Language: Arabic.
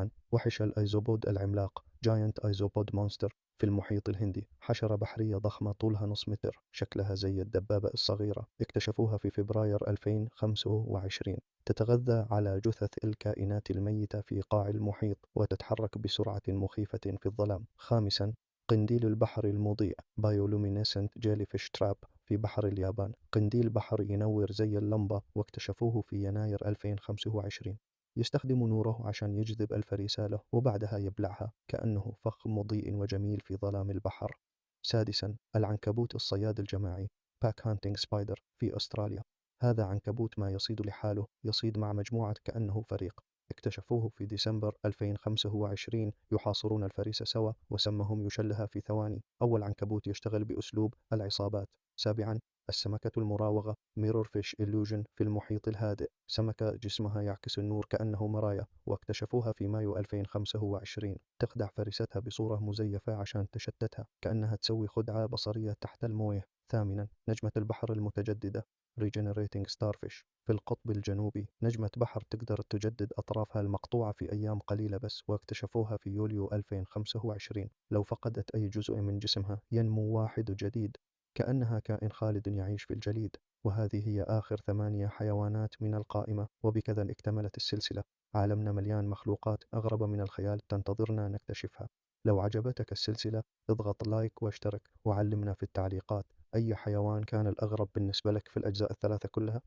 سابعا، وحش الأيزوبود العملاق Giant Isopod Monster في المحيط الهندي، حشرة بحرية ضخمة طولها نص متر، شكلها زي الدبابة الصغيرة، اكتشفوها في فبراير 2025. تتغذى على جثث الكائنات الميتة في قاع المحيط وتتحرك بسرعة مخيفة في الظلام. خامسا، قنديل البحر المضيء Bioluminescent Jellyfish Trap في بحر اليابان، قنديل بحر ينور زي اللمبة، واكتشفوه في يناير 2025. يستخدم نوره عشان يجذب الفريسة له وبعدها يبلعها كأنه فخ مضيء وجميل في ظلام البحر. سادسا، العنكبوت الصياد الجماعي Pack Hunting Spider في أستراليا، هذا عنكبوت ما يصيد لحاله، يصيد مع مجموعة كأنه فريق. اكتشفوه في ديسمبر 2025 يحاصرون الفريسة سوا وسمهم يشلها في ثواني. أول عنكبوت يشتغل بأسلوب العصابات. سابعا، السمكة المراوغة Mirror Fish Illusion في المحيط الهادئ، سمكة جسمها يعكس النور كأنه مرايا، واكتشفوها في مايو 2025. تخدع فريستها بصورة مزيفة عشان تشتتها كأنها تسوي خدعة بصرية تحت المويه. ثامنا، نجمة البحر المتجددة Regenerating Starfish في القطب الجنوبي، نجمة بحر تقدر تجدد أطرافها المقطوعة في أيام قليلة بس، واكتشفوها في يوليو 2025. لو فقدت أي جزء من جسمها ينمو واحد جديد كأنها كائن خالد يعيش في الجليد. وهذه هي آخر 8 حيوانات من القائمة، وبكذا اكتملت السلسلة. عالمنا مليان مخلوقات أغرب من الخيال تنتظرنا نكتشفها. لو عجبتك السلسلة اضغط لايك واشترك، وعلمنا في التعليقات أي حيوان كان الأغرب بالنسبة لك في الأجزاء الثلاثة كلها.